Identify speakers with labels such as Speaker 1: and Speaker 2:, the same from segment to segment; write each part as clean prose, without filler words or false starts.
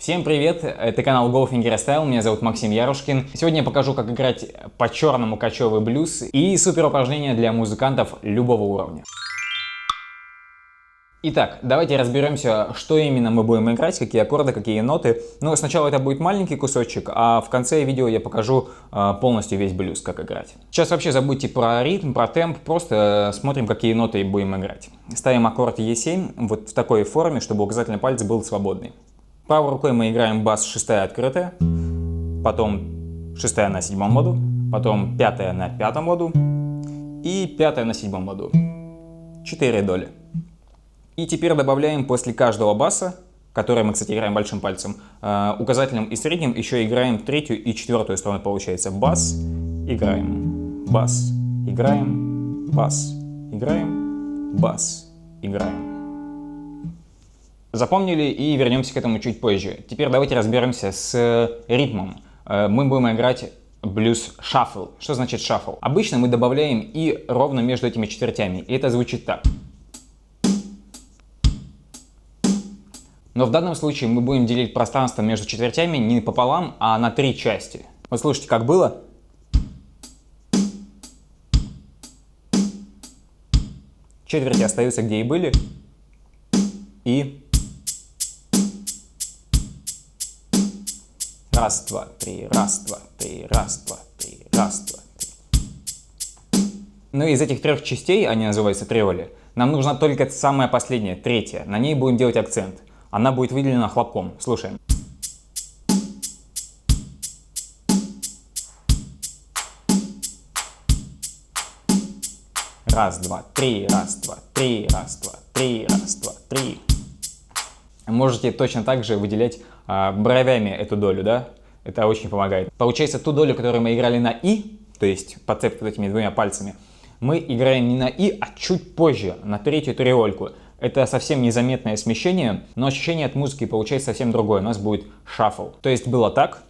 Speaker 1: Всем привет, это канал Go Fingerstyle, меня зовут Максим Ярушкин. Сегодня я покажу, как играть по-черному кочевый блюз и супер упражнения для музыкантов любого уровня. Итак, давайте разберемся, что именно мы будем играть, какие аккорды, какие ноты. Ну, сначала это будет маленький кусочек, а в конце видео я покажу полностью весь блюз, как играть. Сейчас вообще забудьте про ритм, про темп, просто смотрим, какие ноты будем играть. Ставим аккорд Е7 вот в такой форме, чтобы указательный палец был свободный. Правой рукой мы играем бас шестая открытая, потом шестая на седьмом ладу, потом пятая на пятом ладу и пятая на седьмом ладу. 4 доли. И теперь добавляем после каждого баса, который мы, кстати, играем большим пальцем, указательным и средним еще играем третью и четвертую сторону, получается. Бас, играем, бас, играем, бас, играем, бас, играем. Запомнили, и вернемся к этому чуть позже. Теперь давайте разберемся с ритмом. Мы будем играть блюз шаффл. Что значит шаффл? Обычно мы добавляем и ровно между этими четвертями, и это звучит так. Но в данном случае мы будем делить пространство между четвертями не пополам, а на 3 части. Вот слушайте, как было. Четверти остаются, где и были. И... Раз, два, три, раз, два, три, раз, два, три, раз, два, три. Ну и из этих 3 частей, они называются триоли, нам нужна только самая последняя, третья. На ней будем делать акцент. Она будет выделена хлопком. Слушаем. Раз, два, три, раз, два, три, раз, два, три, раз, два, три. Можете точно так же выделять бровями эту долю, да? Это очень помогает. Получается, ту долю, которую мы играли на И, то есть по цепи вот этими 2 пальцами, мы играем не на И, а чуть позже, на третью триольку. Это совсем незаметное смещение, но ощущение от музыки получается совсем другое. У нас будет шаффл. То есть было так.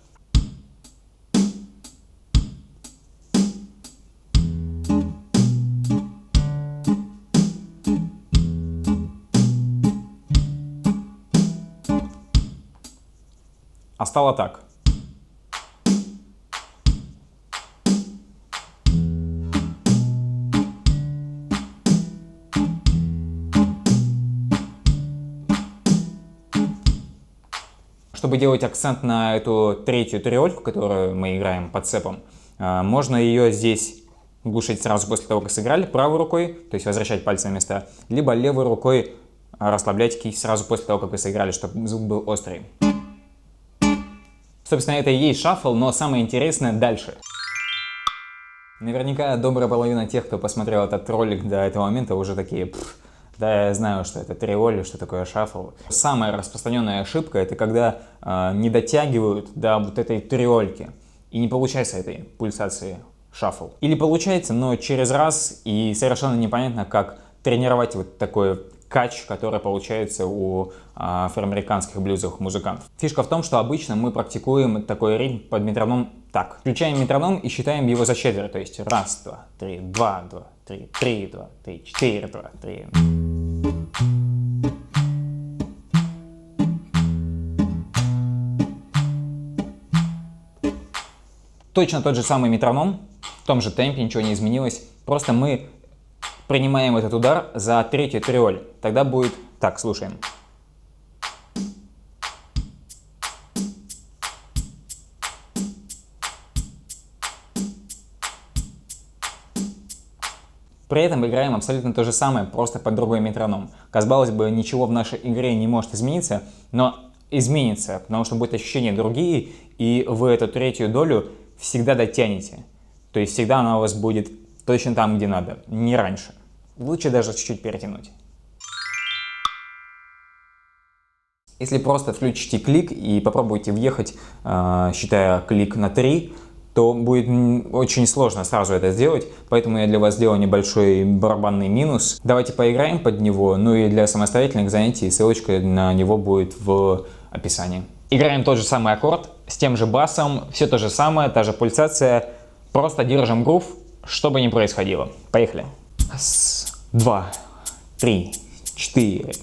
Speaker 1: А стало так. Чтобы делать акцент на эту третью триольку, которую мы играем под цепом, можно ее здесь глушить сразу после того, как сыграли, правой рукой, то есть возвращать пальцы на места, либо левой рукой расслаблять кисть сразу после того, как вы сыграли, чтобы звук был острый. Собственно, это и есть шаффл, но самое интересное дальше. Наверняка добрая половина тех, кто посмотрел этот ролик до этого момента, уже такие... Да, я знаю, что это триоли, что такое шаффл. Самая распространенная ошибка — это когда не дотягивают до вот этой триольки и не получается этой пульсации шаффл. Или получается, но через раз, и совершенно непонятно, как тренировать вот такой кач, который получается у афроамериканских блюзовых музыкантов. Фишка в том, что обычно мы практикуем такой ритм под метроном так. Включаем метроном и считаем его за четверть, то есть раз, два, три, два, два, три, три, два, три, 4, 2, 3. Точно тот же самый метроном, в том же темпе, ничего не изменилось, просто мы принимаем этот удар за третью триоль. Тогда будет так, слушаем. При этом играем абсолютно то же самое, просто под другой метроном. Казалось бы, ничего в нашей игре не может измениться, но изменится, потому что будут ощущения другие, и вы эту третью долю всегда дотянете. То есть всегда она у вас будет точно там, где надо, не раньше. Лучше даже чуть-чуть перетянуть. Если просто включите клик и попробуйте въехать, считая клик на 3, то будет очень сложно сразу это сделать, поэтому я для вас сделал небольшой барабанный минус. Давайте поиграем под него, ну и для самостоятельных занятий ссылочка на него будет в описании. Играем тот же самый аккорд, с тем же басом, все то же самое, та же пульсация, просто держим грув, что бы ни происходило. Поехали. Раз, два, три, 4.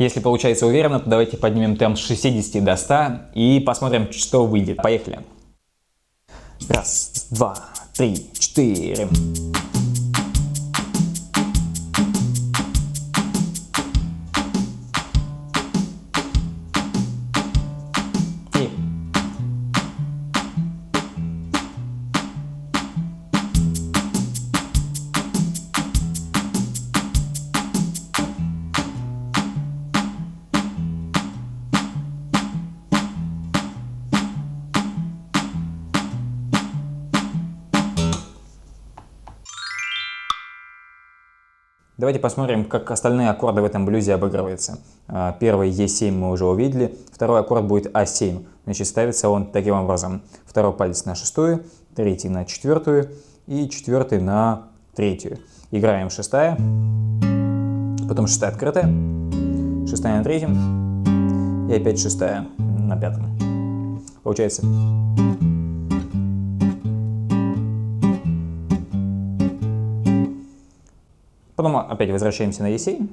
Speaker 1: Если получается уверенно, то давайте поднимем темп с 60 до 100 и посмотрим, что выйдет. Поехали. Раз, два, три, четыре. Давайте посмотрим, как остальные аккорды в этом блюзе обыгрываются. Первый Е7 мы уже увидели, второй аккорд будет А7. Значит, ставится он таким образом. Второй палец на шестую, третий на четвертую и четвертый на третью. Играем шестая, потом шестая открытая, шестая на третьем и опять шестая на пятом. Получается. Потом опять возвращаемся на Е7.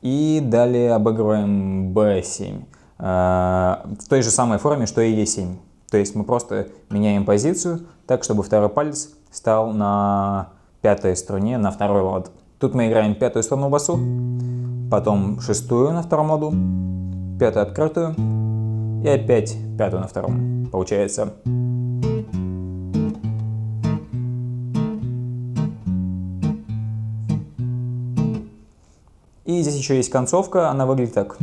Speaker 1: И далее обыгрываем Б7. В той же самой форме, что и Е7. То есть мы просто меняем позицию так, чтобы второй палец стал на пятой струне, на второй лад. Тут мы играем пятую струну в басу, потом шестую на втором ладу, пятую открытую и опять пятую на втором. Получается. И здесь еще есть концовка, она выглядит так.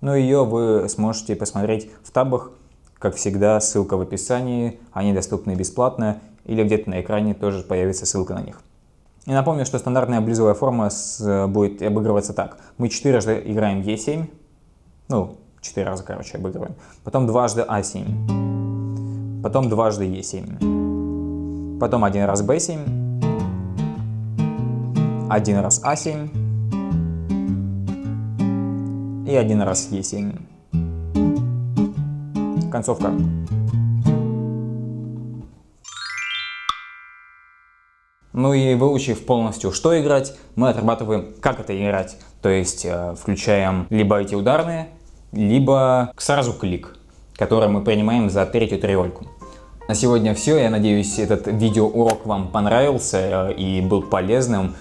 Speaker 1: Но ее вы сможете посмотреть в табах, как всегда, ссылка в описании, они доступны бесплатно, или где-то на экране тоже появится ссылка на них. И напомню, что стандартная блюзовая форма будет обыгрываться так. Мы 4 раза играем Е7, ну, 4 раза, короче, обыгрываем, потом дважды А7, потом дважды Е7, потом один раз Б7, один раз А7 и один раз Е7. Концовка. Ну и выучив полностью, что играть, мы отрабатываем, как это играть. То есть включаем либо эти ударные, либо сразу клик, который мы принимаем за третью триольку. На сегодня все. Я надеюсь, этот видеоурок вам понравился и был полезным.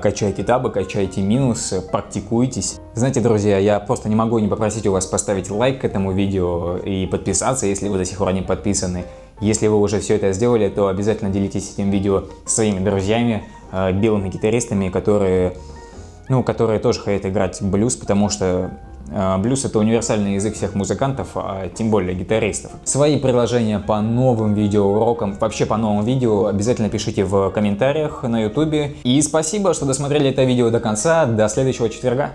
Speaker 1: Качайте табы, качайте минусы, практикуйтесь. Знаете, друзья, я просто не могу не попросить у вас поставить лайк к этому видео и подписаться, если вы до сих пор не подписаны. Если вы уже все это сделали, то обязательно делитесь этим видео со своими друзьями, белыми гитаристами, которые тоже хотят играть в блюз, потому что блюз — это универсальный язык всех музыкантов, а тем более гитаристов. Свои предложения по новым видеоурокам, вообще по новым видео, обязательно пишите в комментариях на YouTube. И спасибо, что досмотрели это видео до конца. До следующего четверга.